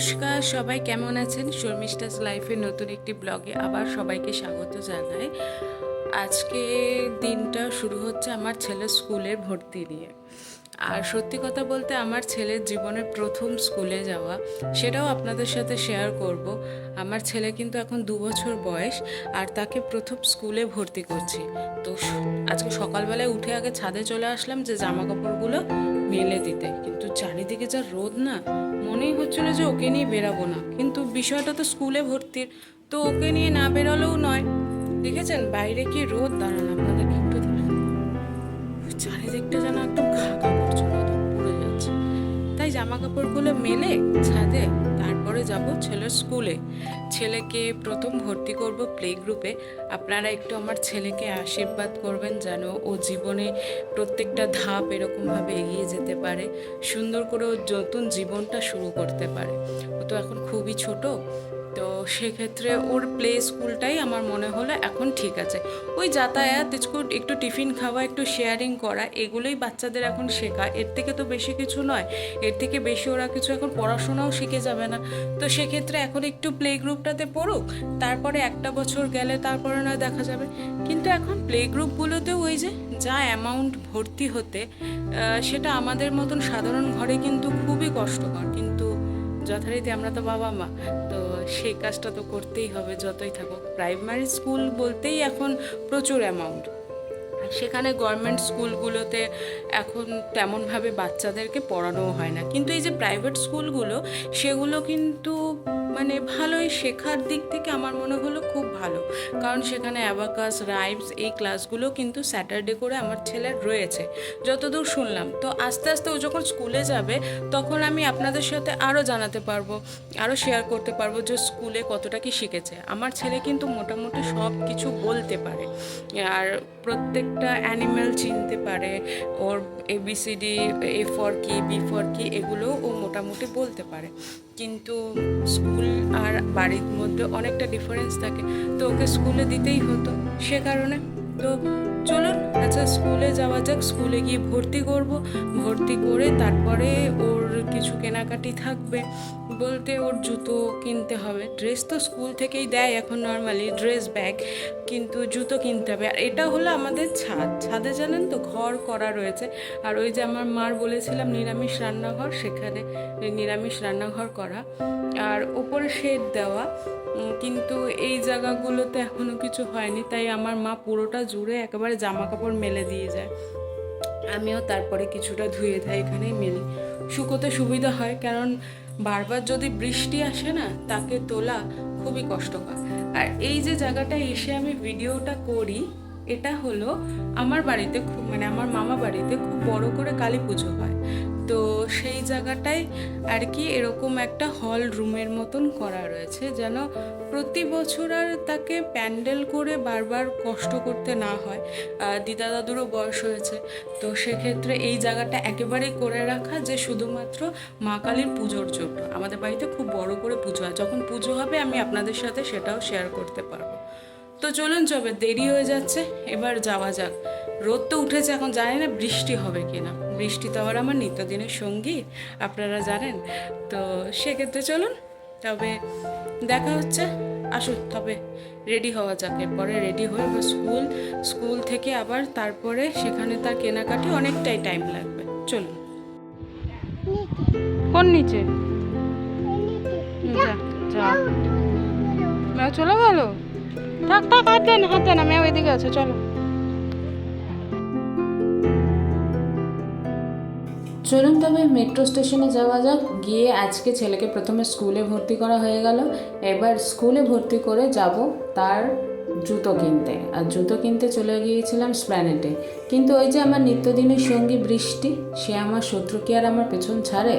নমস্কার, সবাই কেমন আছেন? শর্মিষ্ঠাস লাইফের নতুন একটি ব্লগে আবার সবাইকে স্বাগত জানাই। আজকে দিনটা শুরু হচ্ছে আমার ছেলের স্কুলের ভর্তি নিয়ে। আর সত্যি কথা বলতে আমার ছেলের জীবনের প্রথম স্কুলে যাওয়া, সেটাও আপনাদের সাথে শেয়ার করব। আমার ছেলে কিন্তু এখন 2 বছর বয়স, আর তাকে প্রথম স্কুলে ভর্তি করছি। তো আজকে সকালবেলায় উঠে আগে ছাদে চলে আসলাম যে জামা কাপড়গুলো মেলে দিতে, কিন্তু চারিদিকে যা রোদ না, মনেই হচ্ছিল যে ওকে নিয়ে বেরাবো না। কিন্তু বিষয়টা তো স্কুলে ভর্তির, তো ওকে নিয়ে না বেরোলেও নয়। দেখেছেন বাইরে কি রোদ, দাঁড়ান আপনাদেরকে একটু দেখাই। চারিদিকটা যেন একদম খা খা করছে, রোদ পড়ে যাচ্ছে। তাই জামা কাপড়গুলো মেলে ছাদে, তারপরে যাব ছেলের স্কুলে। ছেলেকে প্রথম ভর্তি করব প্লে গ্রুপে। আপনারা একটু আমার ছেলেকে আশীর্বাদ করবেন যেন ও জীবনে প্রত্যেকটা ধাপ এরকমভাবে এগিয়ে যেতে পারে, সুন্দর করে ও নতুন জীবনটা শুরু করতে পারে। ও তো এখন খুবই ছোট, তো সেক্ষেত্রে ওর প্লে স্কুলটাই আমার মনে হলো এখন ঠিক আছে। ওই যাতায়াত, একটু টিফিন খাওয়া, একটু শেয়ারিং করা, এগুলোই বাচ্চাদের এখন শেখা। এর থেকে তো বেশি কিছু নয়, এর থেকে বেশি ওরা কিছু এখন পড়াশোনাও শিখে যাবে না। তো সেক্ষেত্রে এখন একটু প্লে গ্রুপটাতে পড়ুক, তারপরে একটা বছর গেলে তারপরে নয় দেখা যাবে। কিন্তু এখন প্লে গ্রুপগুলোতেও ওই যে যা অ্যামাউন্ট ভর্তি হতে, সেটা আমাদের মতন সাধারণ ঘরে কিন্তু খুবই কষ্টকর। কিন্তু যথারীতি আমরা তো বাবা মা, তো সেই কাজটা তো করতেই হবে যতই থাকুক। প্রাইমারি স্কুল বলতেই এখন প্রচুর অ্যামাউন্ট। সেখানে গভর্নমেন্ট স্কুলগুলোতে এখন তেমনভাবে বাচ্চাদেরকে পড়ানোও হয় না, কিন্তু এই যে প্রাইভেট স্কুলগুলো, সেগুলো কিন্তু মানে ভালোই, শেখার দিক থেকে আমার মনে হলো খুব ভালো। কারণ সেখানে অ্যাবাকাস, রাইমস, এই ক্লাসগুলো কিন্তু স্যাটারডে করে আমার ছেলের রয়েছে যতদূর শুনলাম। তো আস্তে আস্তে ও যখন স্কুলে যাবে, তখন আমি আপনাদের সাথে আরও জানাতে পারবো, আরও শেয়ার করতে পারবো যে স্কুলে কতটা কি শিখেছে। আমার ছেলে কিন্তু মোটামুটি সব কিছু বলতে পারে, আর প্রত্যেকটা অ্যানিম্যাল চিনতে পারে। ওর ABCD, A ফর কি, B ফর কি, এগুলোও ও মোটামুটি বলতে পারে। কিন্তু স্কুল আর বাড়ির মধ্যে অনেকটা ডিফারেন্স থাকে, তো ওকে স্কুলে দিতেই হতো সে কারণে। তো চলুন আচ্ছা স্কুলে যাওয়া যাক। স্কুলে গিয়ে ভর্তি করব, ভর্তি করে তারপরে ওর কিছু কেনাকাটি থাকবে। বলতে ওর জুতো কিনতে হবে, ড্রেস তো স্কুল থেকেই দেয় এখন নর্মালি, ড্রেস, ব্যাগ, কিন্তু জুতো কিনতে হবে। আর এটা হলো আমাদের ছাদে জানেন তো ঘর করা রয়েছে। আর ওই যে আমার মার বলেছিলাম নিরামিষ রান্নাঘর, সেখানে নিরামিষ রান্নাঘর করা, আর ওপরে শেড দেওয়া। কিন্তু এই জায়গাগুলোতে এখনও কিছু হয়নি, তাই আমার মা পুরোটা জুড়ে একেবারে জামা কাপড় মেলে দিয়ে যায়। আমিও তারপরে কিছুটা ধুয়ে দেয়, এখানেই মেলি, শুকোতে সুবিধা হয়। কারণ বারবার যদি বৃষ্টি আসে না, তাকে তোলা খুবই কষ্টকর। আর এই যে জায়গাটায় এসে আমি ভিডিওটা করি, এটা হলো আমার বাড়িতে খুব, মানে আমার মামা বাড়িতে খুব বড় করে কালী পুজো হয়। তো সেই জায়গাটায় আর কি এরকম একটা হল রুমের মতন করা রয়েছে, যেন প্রতি বছর আর তাকে প্যান্ডেল করে বারবার কষ্ট করতে না হয়। দিদা দাদুরও বয়স হয়েছে, তো সেক্ষেত্রে এই জায়গাটা একেবারেই করে রাখা যে শুধুমাত্র মা কালীর পুজোর জন্য। আমাদের বাড়িতে খুব বড় করে পুজো হয়, যখন পুজো হবে আমি আপনাদের সাথে সেটাও শেয়ার করতে পারবো। তো চলুন, যবে দেরি হয়ে যাচ্ছে, এবার যাওয়া যাক। রোদ তো উঠেছে, এখন জানি না বৃষ্টি হবে কিনা। বৃষ্টি তো আবার আমার নিত্যদিনের সঙ্গী, আপনারা জানেন। তো সেক্ষেত্রে চলুন, তবে দেখা হচ্ছে। আসুন তবে রেডি হওয়া যাক। এরপরে রেডি হয়ে বা স্কুল থেকে আবার তারপরে সেখানে তার কেনাকাটি, অনেকটাই টাইম লাগবে। চলুন। কোন নিচে? যা চলে গেল। থাক থাক, হাত দেন, আমি এদিকে আছে, চলো। চলুন তবে মেট্রো স্টেশনে যাওয়া যাক। গিয়ে আজকে ছেলেকে প্রথমে স্কুলে ভর্তি করা হয়ে গেল, এবার স্কুলে ভর্তি করে যাব তার জুতো কিনতে। আর জুতো কিনতে চলে গিয়েছিলাম স্প্ল্যানেডে। কিন্তু ওই যে আমার নিত্যদিনের সঙ্গী বৃষ্টি, সে আমার শত্রু কি আর আমার পেছন ছাড়ে?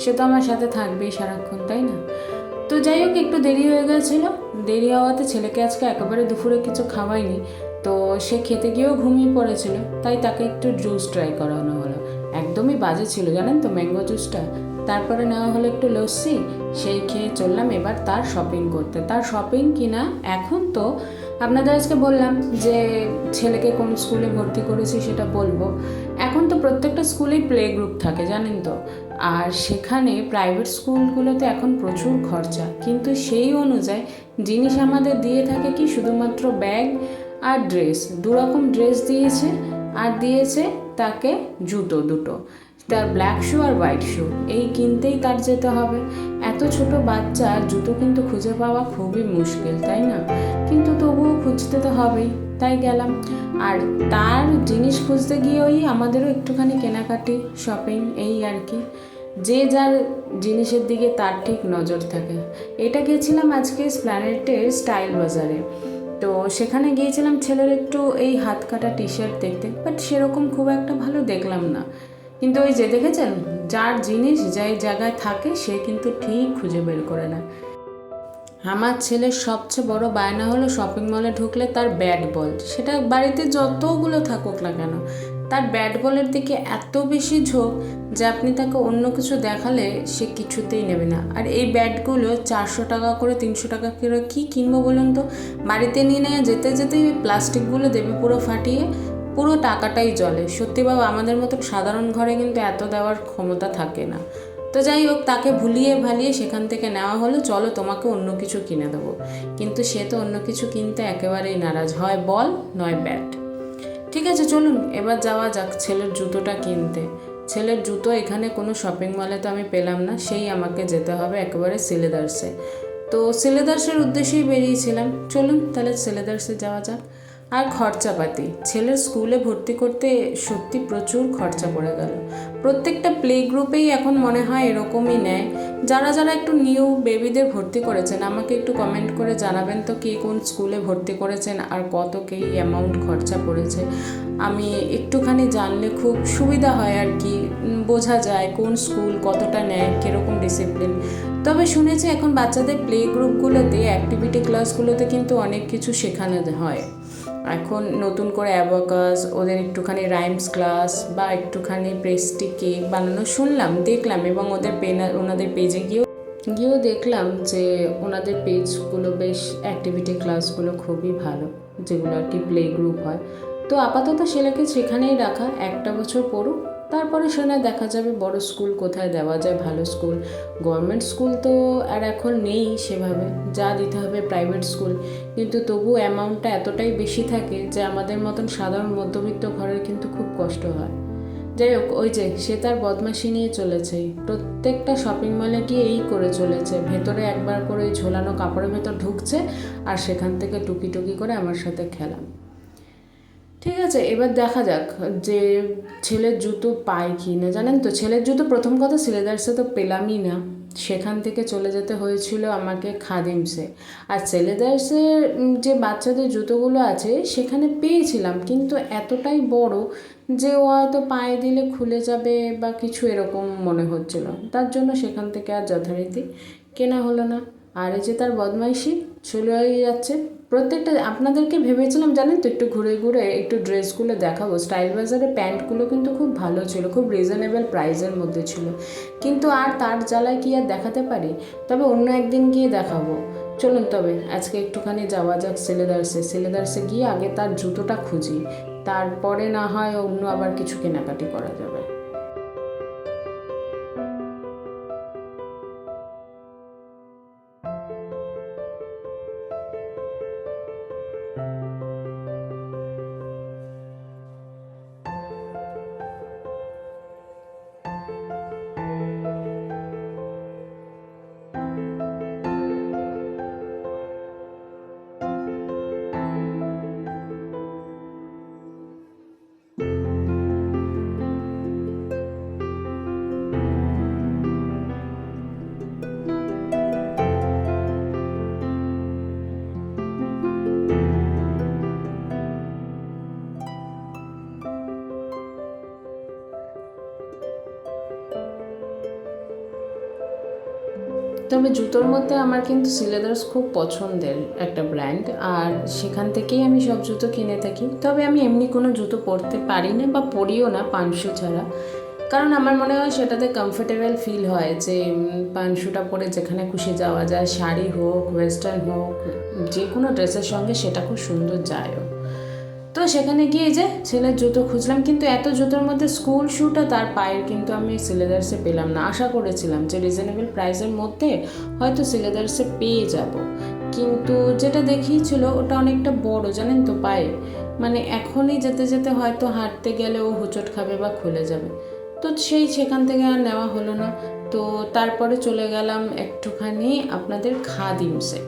সে তো আমার সাথে থাকবেই সারাক্ষণ, তাই না? তো যাই হোক, একটু দেরি হয়ে গেছিলো। দেরি হওয়াতে ছেলেকে আজকে একেবারে দুপুরে কিছু খাওয়াইনি, তো সে খেতে গিয়েও ঘুমিয়ে পড়েছিল। তাই তাকে একটু জুস ট্রাই করানো হলো। একদমই বাজে ছিল জানেন তো ম্যাঙ্গো জুসটা। তারপরে নেওয়া হলো একটু লস্যি, সেই খেয়ে চললাম এবার তার শপিং করতে। তার শপিং কিনা এখন তো আপনাদের আজকে বললাম যে ছেলেকে কোন স্কুলে ভর্তি করেছি সেটা বলবো। এখন তো প্রত্যেকটা স্কুলেই প্লে গ্রুপ থাকে, জানেন তো। আর সেখানে প্রাইভেট স্কুলগুলোতে এখন প্রচুর খরচা, কিন্তু সেই অনুযায়ী জিনিস আমাদের দিয়ে থাকে কি শুধুমাত্র ব্যাগ আর ড্রেস, দুরকম ড্রেস দিয়েছে, আর দিয়েছে তাকে জুতো দুটো, তার ব্ল্যাক শু আর হোয়াইট শু, এই কিনতেই তার যেতে হবে। এত ছোট বাচ্চার জুতো কিন্তু খুঁজে পাওয়া খুবই মুশকিল, তাই না? কিন্তু তবুও খুঁজতে তো হবেই, তাই গেলাম। আর তার জিনিস খুঁজতে গিয়ে ওই আমাদেরও একটুখানি কেনাকাটি, শপিং, এই আর কি। যে যার জিনিসের দিকে তার ঠিক নজর থাকে। এটা গেছিলাম আজকে স্প্ল্যানেটের স্টাইল বাজারে। তো সেখানে গিয়েছিলাম ছেলের একটু এই হাত কাটা টি শার্ট দেখতে, বাট সেরকম খুব একটা ভালো দেখলাম না। কিন্তু ওই যে দেখেছেন, যার জিনিস যেই জায়গায় থাকে সে কিন্তু ঠিক খুঁজে বের করে না। আমার ছেলের সবচেয়ে বড় বায়না হলো শপিং মলে ঢুকলে তার ব্যাট বল, সেটা বাড়িতে যতগুলো থাকুক না কেন, তার ব্যাট বলের দিকে এত বেশি ঝোঁক যে আপনি তাকে অন্য কিছু দেখালে সে কিছুতেই নেবে না। আর এই ব্যাটগুলো 400 টাকা করে, 300 টাকা করে, কী কিনবো বলুন তো? বাড়িতে নিয়ে নেয় যেতে যেতেই ওই প্লাস্টিকগুলো দেবে পুরো ফাটিয়ে, পুরো টাকাটাই জলে। সত্যি বাবা, আমাদের মতো সাধারণ ঘরে কিন্তু এত দেওয়ার ক্ষমতা থাকে না। তো যাই হোক, তাকে ভুলিয়ে ভালিয়ে সেখান থেকে নেওয়া হলো, চলো তোমাকে অন্য কিছু কিনে দেবো। কিন্তু সে তো অন্য কিছু কিনতে একেবারেই নারাজ, হয় বল নয় ব্যাট। ঠিক আছে, চলুন এবার যাওয়া যাক ছেলের জুতোটা কিনতে। ছেলের জুতো এখানে কোনো শপিং মলে তো আমি পেলাম না, সেই আমাকে যেতে হবে একেবারে সিলেদার্সে। তো সিলেদার্সের উদ্দেশ্যেই বেরিয়েছিলাম, চলুন তাহলে সিলেদার্সে যাওয়া যাক। আর খরচাপাতি, ছেলের স্কুলে ভর্তি করতে সত্যি প্রচুর খরচা পড়ে গেল। প্রত্যেকটা প্লে গ্রুপেই এখন মনে হয় এরকমই নেয়। যারা যারা একটু নিউ বেবিদের ভর্তি করেছেন আমাকে একটু কমেন্ট করে জানাবেন তো, কে কোন স্কুলে ভর্তি করেছেন আর কত কী অ্যামাউন্ট খরচা পড়েছে। আমি একটুখানি জানলে খুব সুবিধা হয় আর কি, বোঝা যায় কোন স্কুল কতটা নেয়, কীরকম ডিসিপ্লিন। তবে শুনেছি এখন বাচ্চাদের প্লে গ্রুপগুলোতে, অ্যাক্টিভিটি ক্লাসগুলোতে কিন্তু অনেক কিছু শেখানো হয়। এখন নতুন করে অ্যাবাকাস, ওদের একটুখানি রাইমস ক্লাস বা একটুখানি প্রেস্টি কেক বানানো শুনলাম, দেখলাম, এবং ওনাদের পেজে গিয়েও দেখলাম যে ওনাদের পেজগুলো বেশ, অ্যাক্টিভিটি ক্লাসগুলো খুবই ভালো, যেগুলো আর কি প্লে গ্রুপ হয়। তো আপাতত ছেলেকে সেখানেই রাখা, একটা বছর পড়ুক, তারপরে সেখানে দেখা যাবে বড় স্কুল কোথায় দেওয়া যায়, ভালো স্কুল। গভর্নমেন্ট স্কুল তো আর এখন নেই সেভাবে, যা দিতে হবে প্রাইভেট স্কুল, কিন্তু তবু অ্যামাউন্টটা এতটাই বেশি থাকে যে আমাদের মতন সাধারণ মধ্যবিত্ত ঘরের কিন্তু খুব কষ্ট হয়। যাই হোক, ওই যে সে তার বদমাশি নিয়ে চলেছে, প্রত্যেকটা শপিং মলে গিয়ে এই করে চলেছে, ভেতরে একবার করে ওই ঝোলানো কাপড়ের ভেতর ঢুকছে আর সেখান থেকে টুকি টুকি করে আমার সাথে খেলা। ঠিক আছে, এবার দেখা যাক যে ছেলের জুতো পাই কি না। জানেন তো, ছেলের জুতো প্রথম কথা সিলেদার্সে তো পেলামই না, সেখান থেকে চলে যেতে হয়েছিল আমাকে খাদিমসে। আর সিলেদার্সের যে বাচ্চাদের জুতোগুলো আছে সেখানে পেয়েছিলাম, কিন্তু এতটাই বড় যে ও হয়তো পায়ে দিলে খুলে যাবে বা কিছু এরকম মনে হচ্ছিল, তার জন্য সেখান থেকে আর যথারীতি কেনা হলো না। আর এই যে তার বদমাইশি চলেই যাচ্ছে। প্রত্যেকটা আপনাদেরকে ভেবেছিলাম, জানেন তো, একটু ঘুরে ঘুরে একটু ড্রেসগুলো দেখাবো। স্টাইল বাজারে প্যান্টগুলো কিন্তু খুব ভালো ছিল, খুব রিজনেবল প্রাইসের মধ্যে ছিল, কিন্তু আর তার জ্বালায় কি আর দেখাতে পারি। তবে অন্য একদিন গিয়ে দেখাবো। চলুন তবে আজকে একটুখানি যাওয়া যাক সিলেদার্সে গিয়ে আগে তার জুতোটা খুঁজি, তারপরে না হয় অন্য আবার কিছু কেনাকাটি করা যাবে। তবে জুতোর মধ্যে আমার কিন্তু সিলেদার্স খুব পছন্দের একটা ব্র্যান্ড, আর সেখান থেকেই আমি সব জুতো কিনে থাকি। তবে আমি এমনি কোনো জুতো পরতে পারি না বা পরিও না পানশু ছাড়া। কারণ আমার মনে হয় সেটাতে কমফোর্টেবল ফিল হয় যে পানশুটা পরে যেখানে খুশি যাওয়া যায়, শাড়ি হোক, ওয়েস্টার্ন হোক, যে কোনো ড্রেসের সঙ্গে সেটা খুব সুন্দর যায়ও। তো সেখানে গিয়ে যে ছেলের জুতো খুঁজলাম, কিন্তু এত জুতোর মধ্যে স্কুল শুটা তার পায়ের কিন্তু আমি সিলেদার্সে পেলাম না। আশা করেছিলাম যে রিজনেবল প্রাইসের মধ্যে হয়তো সিলেদার্সে পেয়ে যাব, কিন্তু যেটা দেখিয়েছিল ওটা অনেকটা বড়, জানেন তো, পায়ে মানে এখনই যেতে যেতে হয়তো হাঁটতে গেলে ও হোঁচট খাবে বা খুলে যাবে। তো সেখান থেকে আর নেওয়া হলো না। তো তারপরে চলে গেলাম একটুখানি আপনাদের খাদিমসে।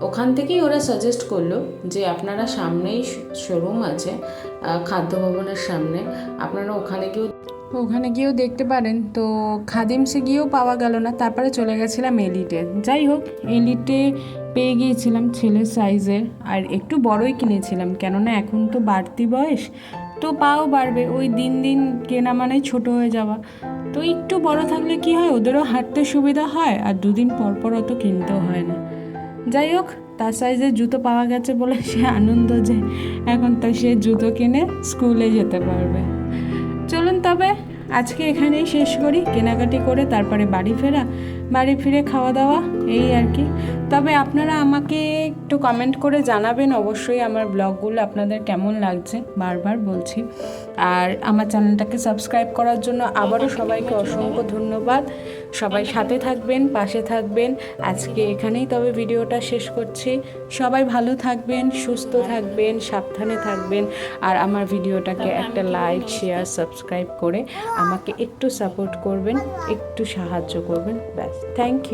ওখান থেকেই ওরা সাজেস্ট করলো যে আপনারা সামনেই শোরুম আছে খাদ্য ভবনের সামনে, আপনারা ওখানে গিয়েও দেখতে পারেন। তো খাদিমসে গিয়েও পাওয়া গেল না, তারপরে চলে গেছিলাম এলিটে। যাই হোক, এলিটে পেয়ে গিয়েছিলাম ছেলের সাইজের, আর একটু বড়ই কিনেছিলাম, কেননা এখন তো বাড়তি বয়স, তো পাও বাড়বে, ওই দিন দিন কেনা মানেই ছোট হয়ে যাওয়া। তো একটু বড় থাকলে কি হয়, ওদেরও হাঁটতে সুবিধা হয়, আর দুদিন পর পর অত কিনতেও হয় না। যাই হোক, তার সাইজের জুতো পাওয়া গেছে বলে সে আনন্দ যে এখন তো সে জুতো কিনে স্কুলে যেতে পারবে। চলুন তবে আজকে এখানেই শেষ করি, কেনাকাটি করে তারপরে বাড়ি ফিরে খাওয়া দাওয়া, এই আর কি। তবে আপনারা আমাকে একটু কমেন্ট করে জানাবেন অবশ্যই আমার ব্লগগুলো আপনাদের কেমন লাগছে, বারবার বলছি। আর আমার চ্যানেলটাকে সাবস্ক্রাইব করার জন্য আবারও সবাইকে অসংখ্য ধন্যবাদ। সবাই সাথে থাকবেন, পাশে থাকবেন। আজকে এখানেই তবে ভিডিওটা শেষ করছি। সবাই ভালো থাকবেন, সুস্থ থাকবেন, সাবধানে থাকবেন, আর আমার ভিডিওটাকে একটা লাইক, শেয়ার, সাবস্ক্রাইব করে আমাকে একটু সাপোর্ট করবেন, একটু সাহায্য করবেন, ব্যাস। Thank you.